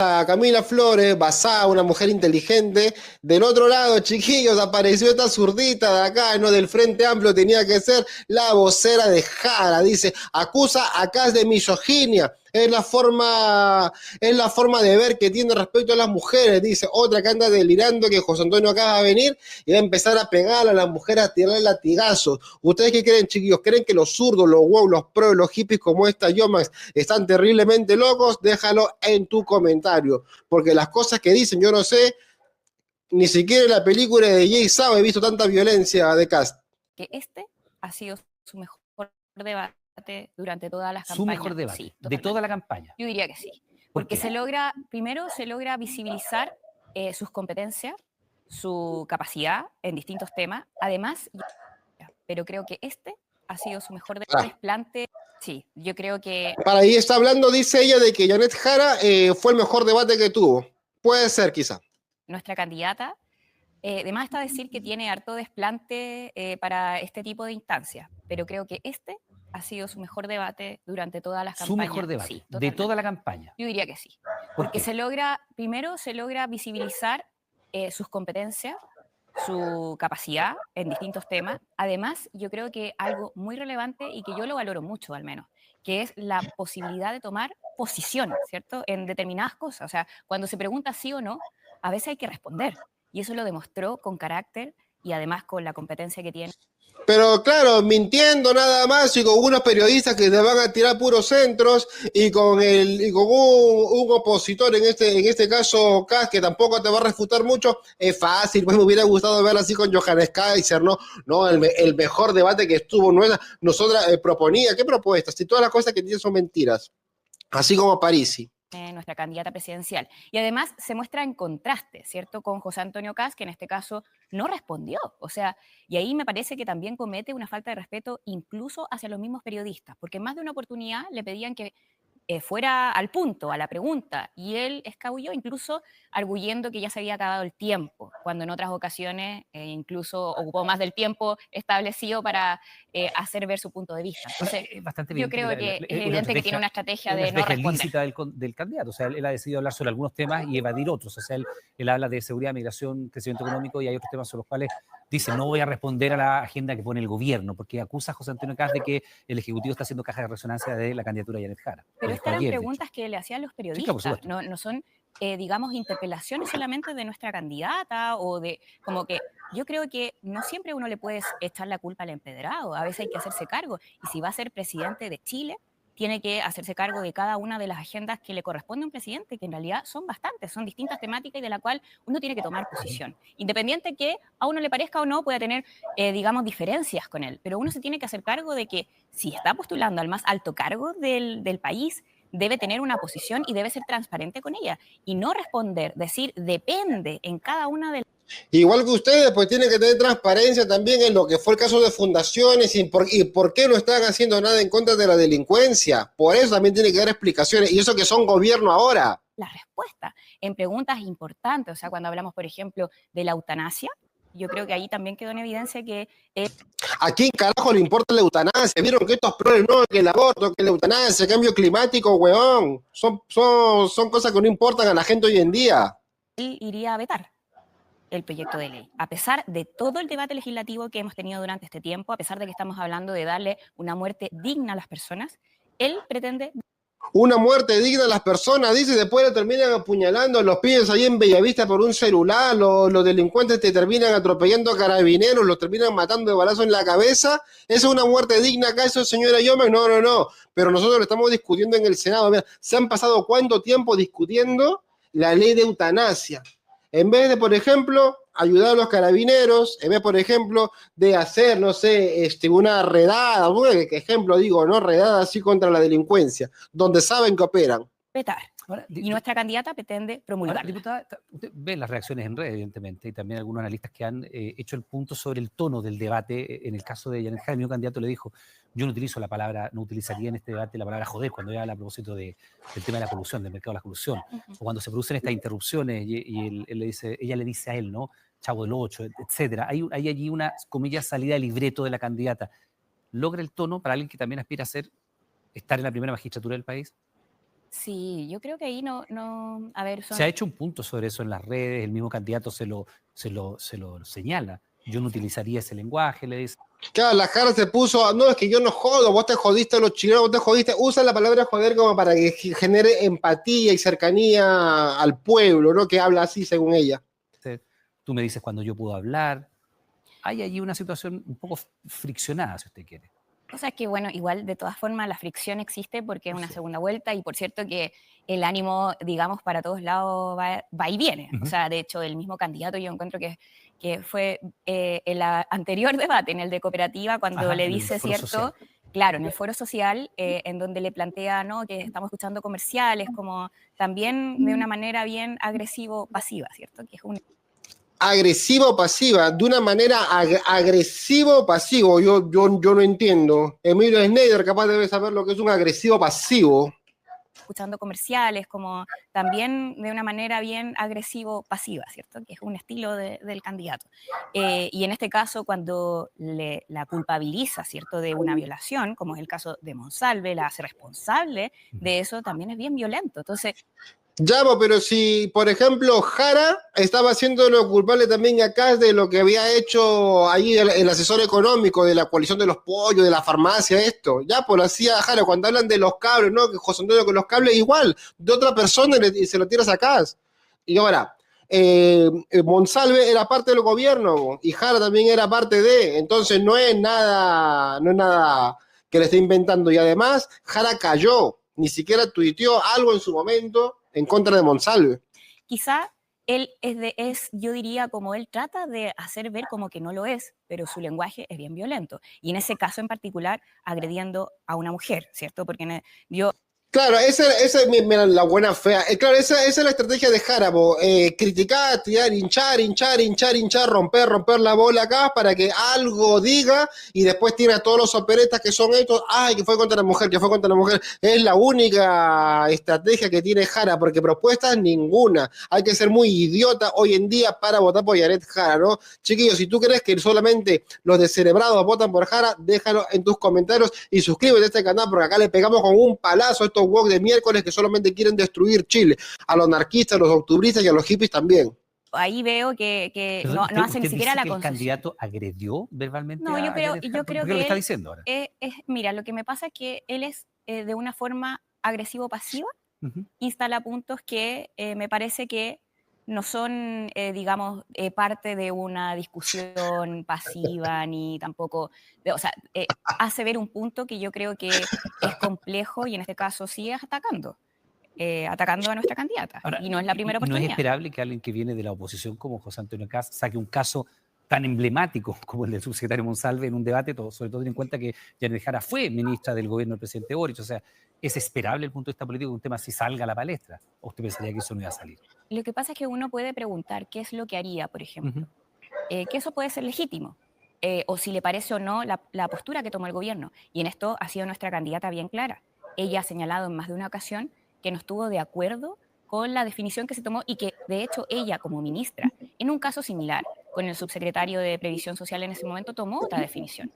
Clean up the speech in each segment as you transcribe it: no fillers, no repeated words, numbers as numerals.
a Camila Flores, basada, una mujer inteligente. Del otro lado, chiquillos, apareció esta zurdita de acá, ¿no? Del Frente Amplio, tenía que ser la vocera de Jara. Dice, acusa a Kast de misoginia. Es la forma de ver que tiene respecto a las mujeres. Dice otra que anda delirando que José Antonio acá va a venir y va a empezar a pegar a las mujeres, a tirarle latigazos. ¿Ustedes qué creen, chiquillos? ¿Creen que los zurdos, los wow, los pros, los hippies como esta Yomax están terriblemente locos? Déjalo en tu comentario, porque las cosas que dicen, yo no sé, ni siquiera en la película de Jay Sao he visto tanta violencia de Kast. Que este ha sido su mejor debate durante todas las Su campañas. mejor debate, Sí, de totalmente. toda la campaña. Yo diría que sí, ¿Por porque qué? primero se logra visibilizar sus competencias, su capacidad en distintos temas, además, pero creo que este ha sido su mejor desplante. Sí, yo creo que... Para ahí está hablando, dice ella, de que Janet Jara fue el mejor debate que tuvo. Puede ser, quizá. Nuestra candidata, además está decir que tiene harto desplante para este tipo de instancias, pero creo que este ha sido su mejor debate durante todas las campañas. Su mejor debate, sí, de toda la campaña. Yo diría que sí, ¿Por porque qué? primero se logra visibilizar sus competencias, su capacidad en distintos temas. Además, yo creo que algo muy relevante y que yo lo valoro mucho al menos, que es la posibilidad de tomar posición, ¿cierto? En determinadas cosas. O sea, cuando se pregunta sí o no, a veces hay que responder. Y eso lo demostró con carácter y además con la competencia que tiene. Pero claro, mintiendo nada más y con unos periodistas que te van a tirar puros centros y con un opositor, en este caso Kast, que tampoco te va a refutar mucho, es fácil. Pues me hubiera gustado ver así con Johannes Kaiser, ¿no? No, el mejor debate que estuvo, no era, nosotras proponía, ¿qué propuestas? Si todas las cosas que tiene son mentiras, así como Parisi. Nuestra candidata presidencial. Y además se muestra en contraste, ¿cierto?, con José Antonio Kast, que en este caso no respondió. O sea, y ahí me parece que también comete una falta de respeto incluso hacia los mismos periodistas, porque en más de una oportunidad le pedían que fuera al punto, a la pregunta, y él escabulló, incluso arguyendo que ya se había acabado el tiempo, cuando en otras ocasiones incluso ocupó más del tiempo establecido para hacer ver su punto de vista. Entonces, Es bastante yo creo que es evidente que tiene una estrategia de no responder. Lícita del candidato. O sea, él ha decidido hablar sobre algunos temas y evadir otros. O sea, él habla de seguridad, migración, crecimiento económico, y hay otros temas sobre los cuales dice no voy a responder a la agenda que pone el gobierno, porque acusa a José Antonio Kast de que el Ejecutivo está haciendo caja de resonancia de la candidatura de Janet Jara. Pero estas eran preguntas que le hacían los periodistas, sí, claro, no son, digamos, interpelaciones solamente de nuestra candidata o de, como que yo creo que no siempre uno le puede echar la culpa al empedrado, a veces hay que hacerse cargo, y si va a ser presidente de Chile, tiene que hacerse cargo de cada una de las agendas que le corresponde a un presidente, que en realidad son bastantes, son distintas temáticas y de la cual uno tiene que tomar posición. Independiente que a uno le parezca o no, pueda tener, digamos, diferencias con él, pero uno se tiene que hacer cargo de que si está postulando al más alto cargo del país, debe tener una posición y debe ser transparente con ella y no responder, decir depende en cada una de las... Igual que ustedes, pues tienen que tener transparencia también en lo que fue el caso de fundaciones y por qué no están haciendo nada en contra de la delincuencia. Por eso también tienen que dar explicaciones, y eso que son gobierno ahora. La respuesta en preguntas importantes, o sea, cuando hablamos, por ejemplo, de la eutanasia, yo creo que ahí también quedó en evidencia que... ¿A quién carajo le importa la eutanasia? ¿Vieron que estos problemas, no, que el aborto, que la eutanasia, el cambio climático, weón? Son cosas que no importan a la gente hoy en día. Él iría a vetar el proyecto de ley, a pesar de todo el debate legislativo que hemos tenido durante este tiempo, a pesar de que estamos hablando de darle una muerte digna a las personas, él pretende... Una muerte digna a las personas, dice, y después le terminan apuñalando, los pibes ahí en Bellavista por un celular, los delincuentes te terminan atropellando a carabineros, los terminan matando de balazo en la cabeza. ¿Esa es una muerte digna acaso, señora Yomax? No, pero nosotros lo estamos discutiendo en el Senado. Mira, se han pasado cuánto tiempo discutiendo la ley de eutanasia. En vez de, por ejemplo, ayudar a los carabineros, en vez, por ejemplo, de hacer, no sé, una redada, un ejemplo digo, ¿no? Redada así contra la delincuencia, donde saben que operan. Vetar. Ahora, y nuestra candidata pretende promulgar. Diputada, usted ve las reacciones en red, evidentemente, y también algunos analistas que han hecho el punto sobre el tono del debate. En el caso de Janet Jara, mi candidato le dijo, yo no utilizaría en este debate la palabra joder cuando ella habla a propósito del tema de la colusión, del mercado de la colusión, o cuando se producen estas interrupciones y ella le dice a él, ¿no? Chavo del 8, etcétera. Hay allí una, comillas, salida de libreto de la candidata. ¿Logra el tono para alguien que también aspira a estar en la primera magistratura del país? Sí, yo creo que ahí no, a ver, Se ha hecho un punto sobre eso en las redes, el mismo candidato se lo señala. Yo no utilizaría ese lenguaje, le dice. Claro, la Jara se puso, no, es que yo no jodo, vos te jodiste a los chilenos, vos te jodiste, usa la palabra joder como para que genere empatía y cercanía al pueblo, ¿no? Que habla así, según ella. Tú me dices cuando yo puedo hablar. Hay allí una situación un poco friccionada, si usted quiere. O sea, que bueno, igual de todas formas la fricción existe porque es una segunda vuelta y por cierto que el ánimo, digamos, para todos lados va y viene. O sea, de hecho, el mismo candidato yo encuentro que fue en el anterior debate, en el de cooperativa, cuando le dice, ¿cierto? Social. Claro, en el foro social, en donde le plantea, ¿no?, que estamos escuchando comerciales, como también de una manera bien agresivo-pasiva, ¿cierto? Que es un... Agresivo-pasiva, de una manera agresivo-pasivo, yo no entiendo. Emilio Schneider capaz debe saber lo que es un agresivo-pasivo. Escuchando comerciales, como también de una manera bien agresivo-pasiva, ¿cierto? Que es un estilo del candidato. Y en este caso, cuando la culpabiliza, ¿cierto?, de una violación, como es el caso de Monsalve, la hace responsable de eso, también es bien violento. Entonces... Ya, pero si, por ejemplo, Jara estaba haciendo lo culpable también acá de lo que había hecho ahí el asesor económico de la coalición de los pollos, de la farmacia, esto. Ya, pues lo hacía Jara. Cuando hablan de los cables, ¿no? Que José Antonio con los cables, igual, de otra persona y se lo tiras acá. Y ahora, Monsalve era parte del gobierno y Jara también era parte de, entonces no es nada que le esté inventando. Y además, Jara cayó, ni siquiera tuiteó algo en su momento en contra de Monsalve. Quizá él yo diría, como él trata de hacer ver como que no lo es, pero su lenguaje es bien violento. Y en ese caso en particular, agrediendo a una mujer, ¿cierto? Porque yo... Claro, esa es la buena fea. Claro, esa es la estrategia de Jarabo. Criticar, tirar, hinchar, romper la bola acá para que algo diga y después tiene a todos los operetas que son estos. Ay, que fue contra la mujer, que fue contra la mujer. Es la única estrategia que tiene Jara, porque propuestas ninguna. Hay que ser muy idiota hoy en día para votar por Yaret Jara, ¿no? Chiquillos, si tú crees que solamente los descerebrados votan por Jara, déjalo en tus comentarios y suscríbete a este canal porque acá le pegamos con un palazo a estos woke de miércoles que solamente quieren destruir Chile, a los anarquistas, a los octubristas y a los hippies también. Ahí veo que no hace ni siquiera la concesión. ¿El candidato agredió verbalmente? No, yo creo ¿Qué que lo está diciendo ahora? Mira, lo que me pasa es que él es de una forma agresivo-pasiva, instala puntos que me parece que no son, digamos, parte de una discusión pasiva, ni tampoco, o sea, hace ver un punto que yo creo que es complejo y en este caso sigue atacando a nuestra candidata. Ahora, y no es la primera oportunidad. ¿No es esperable que alguien que viene de la oposición como José Antonio Kast saque un caso tan emblemático como el del subsecretario Monsalve en un debate, sobre todo teniendo en cuenta que Yanet Jara fue ministra del gobierno del presidente Boric? O sea, ¿es esperable desde el punto de vista político que un tema así salga a la palestra? ¿O usted pensaría que eso no iba a salir? Lo que pasa es que uno puede preguntar qué es lo que haría, por ejemplo. Que eso puede ser legítimo. O si le parece o no la postura que tomó el gobierno. Y en esto ha sido nuestra candidata bien clara. Ella ha señalado en más de una ocasión que no estuvo de acuerdo con la definición que se tomó y que, de hecho, ella como ministra, en un caso similar, con el subsecretario de Previsión Social en ese momento, tomó otra definición.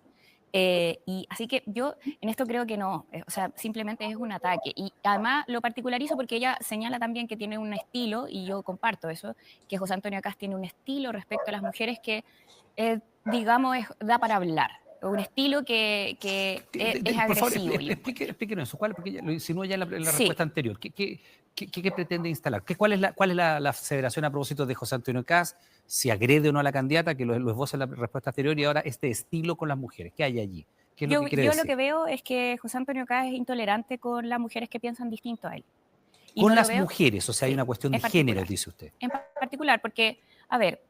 Y así que yo en esto creo que no, o sea, simplemente es un ataque. Y además lo particularizo porque ella señala también que tiene un estilo, y yo comparto eso, que José Antonio Kast tiene un estilo respecto a las mujeres que, digamos, da para hablar. Un estilo que es agresivo. Explíquenos eso, porque lo insinuó ya en la respuesta anterior. ¿Qué pretende instalar? ¿Cuál es la aseveración a propósito de José Antonio Kast? Si agrede o no a la candidata, que lo esboza en la respuesta anterior, y ahora este estilo con las mujeres. ¿Qué hay allí? ¿Qué es lo que quiere decir? Lo que veo es que José Antonio Kast es intolerante con las mujeres que piensan distinto a él. Y con las mujeres, o sea, hay una cuestión de género, dice usted. En particular, porque, a ver,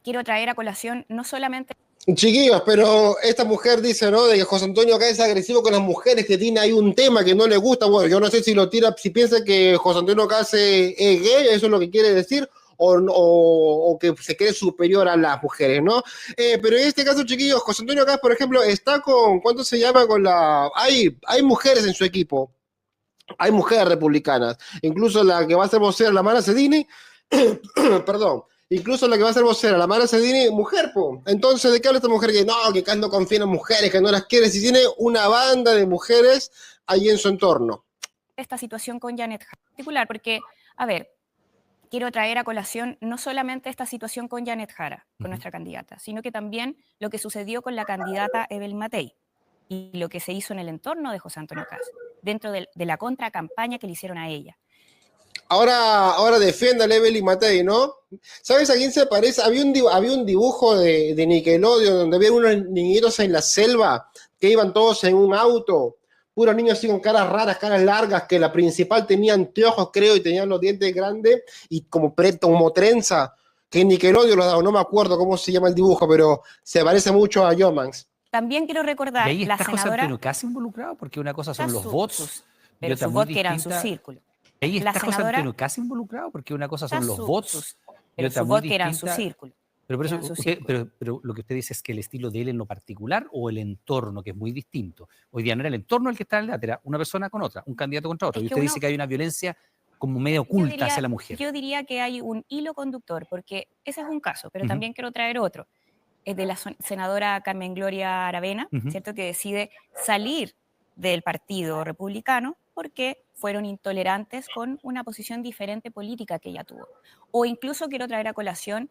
quiero traer a colación no solamente... Chiquillos, pero esta mujer dice, ¿no?, de que José Antonio acá es agresivo con las mujeres, que tiene ahí un tema que no le gusta. Bueno, yo no sé si lo tira, si piensa que José Antonio acá es gay, eso es lo que quiere decir, o que se cree superior a las mujeres, ¿no? Pero en este caso, chiquillos, José Antonio acá, por ejemplo, está con, ¿cuánto se llama? Con la... Hay mujeres en su equipo, hay mujeres republicanas, incluso la que va a ser vocera, la Mara Cedini, perdón, incluso la que va a ser vocera, la Mara Cedini, mujer, po. Entonces, ¿de qué habla esta mujer? Que Kast no confía en las mujeres, que no las quiere, si tiene una banda de mujeres ahí en su entorno. esta situación con Janet Jara en particular, porque, a ver, quiero traer a colación no solamente esta situación con Janet Jara, con nuestra candidata, sino que también lo que sucedió con la candidata Evelyn Matei y lo que se hizo en el entorno de José Antonio Kast, dentro de la contracampaña que le hicieron a ella. Ahora defiende a Evelyn Matei, ¿no? ¿Sabes a quién se parece? Había un dibujo de Nickelodeon donde había unos niñitos en la selva que iban todos en un auto, puros niños así con caras raras, caras largas, que la principal tenía anteojos, creo, y tenían los dientes grandes y como trenza, que en Nickelodeon los daba, no me acuerdo cómo se llama el dibujo, pero se parece mucho a Yomans. También quiero recordar, y ahí la está José senadora... Antonio Kast involucrado, porque una cosa son los bots, pero y otra sus muy votos que eran su distinta. círculo. Ahí La está José senadora- Antonio Kast involucrado, porque una cosa son los bots y pero otra sus muy votos que eran su distinta. círculo. Pero, por eso eran su usted, círculo. pero lo que usted dice es que el estilo de él en lo particular o el entorno, que es muy distinto. Hoy día no era el entorno el que está en el debate, era una persona con otra, un candidato contra otro. Es Y que usted uno- dice que hay una violencia como medio oculta hacia la mujer. Yo diría que hay un hilo conductor, porque ese es un caso, pero Ujú. también quiero traer otro. Es de la senadora Carmen Gloria Aravena, Ujú. ¿cierto? Que decide salir del Partido Republicano porque fueron intolerantes con una posición diferente política que ella tuvo. O incluso quiero traer a colación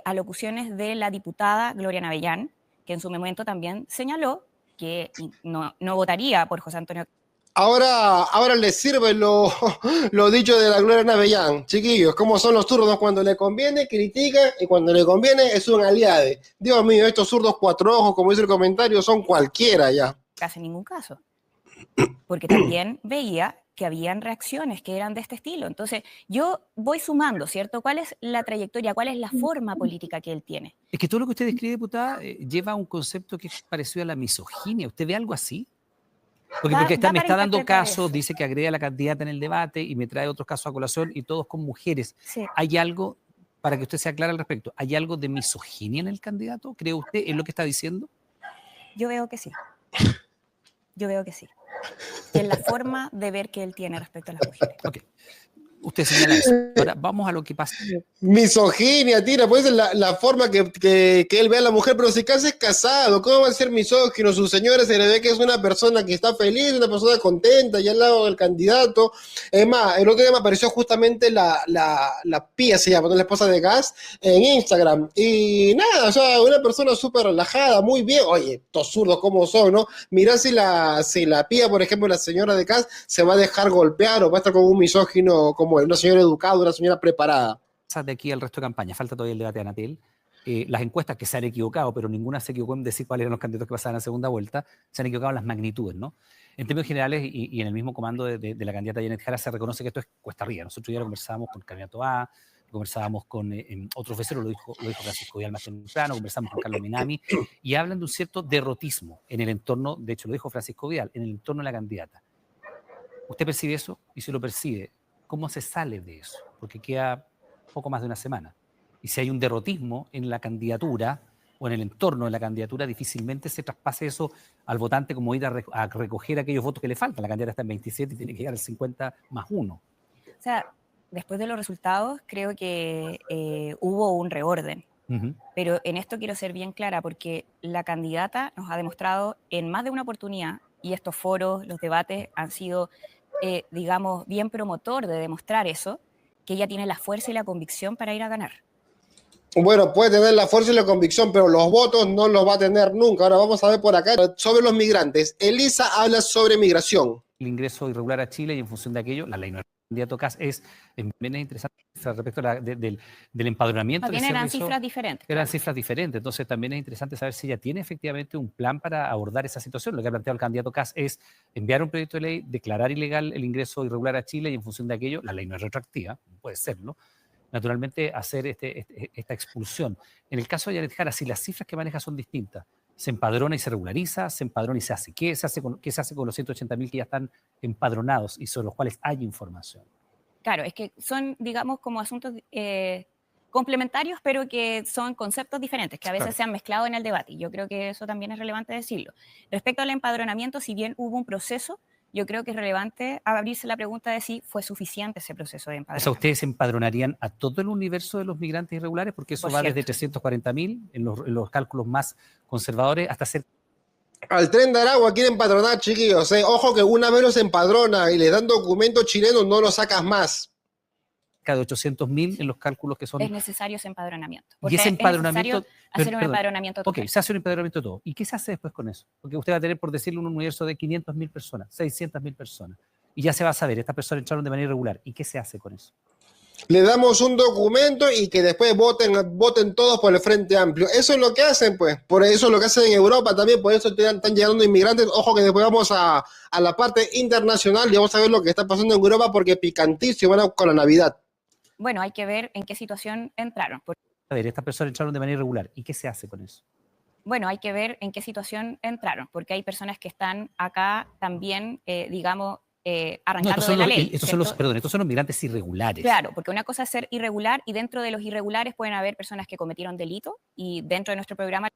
alocuciones de la diputada Gloria Navellán, que en su momento también señaló que no votaría por José Antonio. Ahora les sirve lo dicho de la Gloria Navellán. Chiquillos, ¿cómo son los zurdos? Cuando le conviene, critican, y cuando le conviene, es un aliado. Dios mío, estos zurdos cuatro ojos, como dice el comentario, son cualquiera ya. Casi ningún caso. Porque también veía que habían reacciones que eran de este estilo. Entonces, yo voy sumando, ¿cierto? ¿Cuál es la trayectoria, cuál es la forma política que él tiene? Es que todo lo que usted describe, diputada, lleva a un concepto que es parecido a la misoginia. ¿Usted ve algo así? Porque me Da está para dando interpretar casos, eso. dice que agrede a la candidata en el debate y me trae otros casos a colación y todos con mujeres. Sí. ¿Hay algo, para que usted sea clara al respecto, hay algo de misoginia en el candidato? ¿Cree usted en lo que está diciendo? Yo veo que sí. Yo veo que sí. Que es la forma de ver que él tiene respecto a las mujeres. Ok. Usted señala eso. Ahora vamos a lo que pasa. Misoginia, tira, pues la forma que él ve a la mujer, pero si casi es casado, ¿cómo va a ser misógino? Su señora se le ve que es una persona que está feliz, una persona contenta, y al lado del candidato. Es más, el otro día me apareció justamente la Pía, se llama, ¿no? La esposa de Kast, en Instagram. Y nada, o sea, una persona súper relajada, muy bien. Oye, estos zurdos, ¿cómo son, no? Mirá si la Pía, por ejemplo, la señora de Kast, se va a dejar golpear o va a estar como un misógino, como una señora educada, una señora preparada. De aquí al resto de campaña, falta todavía el debate de Anatel. Las encuestas que se han equivocado, pero ninguna se equivocó en decir cuáles eran los candidatos que pasaban a segunda vuelta, se han equivocado en las magnitudes, ¿no? En términos generales y en el mismo comando de la candidata Janet Jara se reconoce que esto es cuesta arriba. Nosotros ya lo conversábamos con el candidato A, lo conversábamos con otros vecinos, lo dijo Francisco Vidal más temprano, conversamos con Carlos Minami, y hablan de un cierto derrotismo en el entorno, de hecho lo dijo Francisco Vidal, en el entorno de la candidata. ¿Usted percibe eso? Y si lo percibe, ¿cómo se sale de eso? Porque queda poco más de una semana. Y si hay un derrotismo en la candidatura o en el entorno de la candidatura, difícilmente se traspase eso al votante como ir a recoger aquellos votos que le faltan. La candidata está en 27 y tiene que llegar al 50 más 1. O sea, después de los resultados, creo que hubo un reorden. Pero en esto quiero ser bien clara, porque la candidata nos ha demostrado en más de una oportunidad, y estos foros, los debates han sido, digamos, bien promotor de demostrar eso, que ella tiene la fuerza y la convicción para ir a ganar. Bueno, puede tener la fuerza y la convicción, pero los votos no los va a tener nunca. Ahora vamos a ver por acá sobre los migrantes. Elisa habla sobre migración. El ingreso irregular a Chile y en función de aquello, la ley no es candidato Kast es interesante respecto a del empadronamiento. También eran cifras diferentes. Eran cifras diferentes, entonces también es interesante saber si ella tiene efectivamente un plan para abordar esa situación. Lo que ha planteado el candidato Kast es enviar un proyecto de ley, declarar ilegal el ingreso irregular a Chile y en función de aquello, la ley no es retroactiva, puede serlo, naturalmente hacer esta expulsión. En el caso de Janet Jara, si las cifras que maneja son distintas, se empadrona y se regulariza, se empadrona y se hace. ¿Qué se hace con los 180.000 que ya están empadronados y sobre los cuales hay información? Claro, es que son, digamos, como asuntos complementarios, pero que son conceptos diferentes, que a veces se han mezclado en el debate. Y yo creo que eso también es relevante decirlo. Respecto al empadronamiento, si bien hubo un proceso, yo creo que es relevante abrirse la pregunta de si fue suficiente ese proceso de empadronamiento. O sea, ¿ustedes empadronarían a todo el universo de los migrantes irregulares? Porque eso va desde 340.000 en los cálculos más conservadores hasta ser... Al Tren de Aragua quieren empadronar, chiquillos. Ojo que una vez los empadrona y les dan documentos chilenos, no los sacas más. De 800.000 en los cálculos que son. Es necesario ese empadronamiento. Y ese empadronamiento. Es necesario hacer un empadronamiento total. Ok, se hace un empadronamiento todo. ¿Y qué se hace después con eso? Porque usted va a tener, por decirlo, un universo de 500.000 personas, 600.000 personas. Y ya se va a saber, estas personas entraron de manera irregular. ¿Y qué se hace con eso? Le damos un documento y que después voten todos por el Frente Amplio. Eso es lo que hacen, pues. Por eso es lo que hacen en Europa también. Por eso están llegando inmigrantes. Ojo que después vamos a la parte internacional y vamos a ver lo que está pasando en Europa porque picantísimo con la Navidad. Bueno, hay que ver en qué situación entraron. A ver, estas personas entraron de manera irregular. ¿Y qué se hace con eso? Bueno, hay que ver en qué situación entraron, porque hay personas que están acá también, digamos, arrancando de la ley. Estos son los migrantes irregulares. Claro, porque una cosa es ser irregular y dentro de los irregulares pueden haber personas que cometieron delito y dentro de nuestro programa...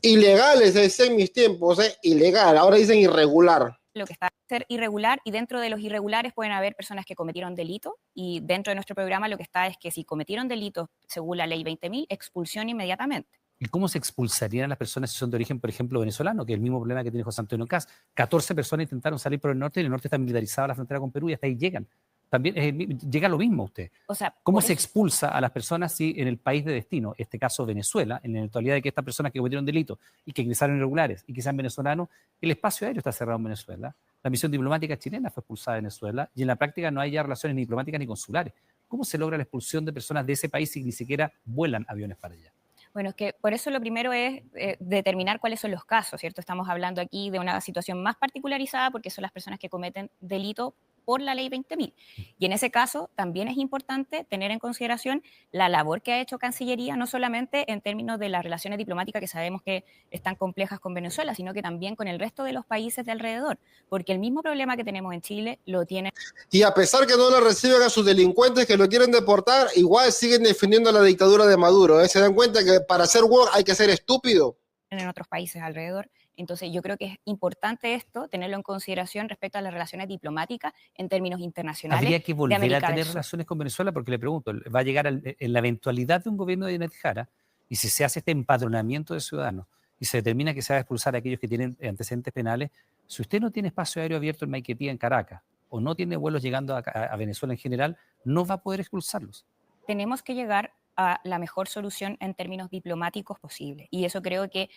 Ilegales, decía en mis tiempos, ilegal, ahora dicen irregular. Lo que está ser irregular y dentro de los irregulares pueden haber personas que cometieron delito y dentro de nuestro programa lo que está es que si cometieron delitos según la ley 20.000, expulsión inmediatamente. ¿Y cómo se expulsarían las personas si son de origen, por ejemplo, venezolano? Que es el mismo problema que tiene José Antonio Kast. 14 personas intentaron salir por el norte y el norte está militarizado, la frontera con Perú, y hasta ahí llegan. También llega lo mismo a usted. O sea, ¿cómo se expulsa a las personas si en el país de destino, en este caso Venezuela, en la eventualidad de que estas personas que cometieron delitos y que ingresaron irregulares y que sean venezolanos, el espacio aéreo está cerrado en Venezuela, la misión diplomática chilena fue expulsada de Venezuela y en la práctica no hay ya relaciones ni diplomáticas ni consulares? ¿Cómo se logra la expulsión de personas de ese país si ni siquiera vuelan aviones para allá? Bueno, es que por eso lo primero es determinar cuáles son los casos, ¿cierto? Estamos hablando aquí de una situación más particularizada porque son las personas que cometen delito por la ley 20.000. Y en ese caso también es importante tener en consideración la labor que ha hecho Cancillería, no solamente en términos de las relaciones diplomáticas que sabemos que están complejas con Venezuela, sino que también con el resto de los países de alrededor, porque el mismo problema que tenemos en Chile lo tiene... Y a pesar que no lo reciben a sus delincuentes que lo quieren deportar, igual siguen defendiendo la dictadura de Maduro. Se dan cuenta que para ser woke hay que ser estúpido. En otros países alrededor. Entonces yo creo que es importante esto, tenerlo en consideración respecto a las relaciones diplomáticas en términos internacionales. ¿Habría que volver a tener relaciones con Venezuela? Porque le pregunto, va a llegar en la eventualidad de un gobierno de Janet Jara, y si se hace este empadronamiento de ciudadanos y se determina que se va a expulsar a aquellos que tienen antecedentes penales, si usted no tiene espacio aéreo abierto en Maiquetía, en Caracas, o no tiene vuelos llegando a Venezuela en general, no va a poder expulsarlos. Tenemos que llegar a la mejor solución en términos diplomáticos posible. Y eso creo que...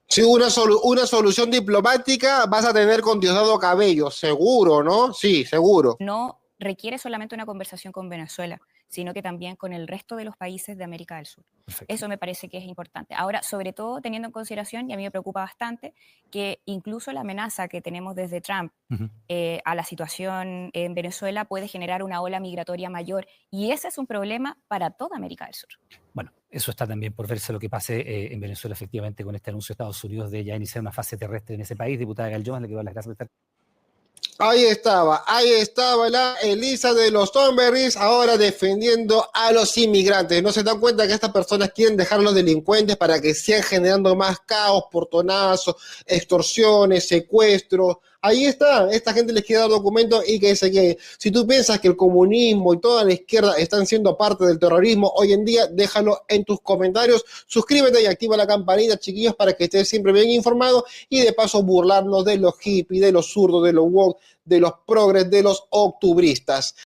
Sí, una solución diplomática vas a tener con Diosdado Cabello, seguro, ¿no? Sí, seguro. No requiere solamente una conversación con Venezuela, sino que también con el resto de los países de América del Sur. Perfecto. Eso me parece que es importante. Ahora, sobre todo teniendo en consideración, y a mí me preocupa bastante, que incluso la amenaza que tenemos desde Trump a la situación en Venezuela puede generar una ola migratoria mayor, y ese es un problema para toda América del Sur. Bueno, eso está también por verse lo que pase en Venezuela, efectivamente, con este anuncio de Estados Unidos de ya iniciar una fase terrestre en ese país. Diputada Gal Yomas, le quiero dar las gracias por estar. Ahí estaba la Elisa de los Thornberrys ahora defendiendo a los inmigrantes. ¿No se dan cuenta que estas personas quieren dejar a los delincuentes para que sigan generando más caos, portonazos, extorsiones, secuestros? Ahí está, esta gente les quiere dar documentos y que dice que si tú piensas que el comunismo y toda la izquierda están siendo parte del terrorismo hoy en día, déjalo en tus comentarios, suscríbete y activa la campanita, chiquillos, para que estés siempre bien informado y de paso burlarnos de los hippies, de los zurdos, de los woke, de los progres, de los octubristas.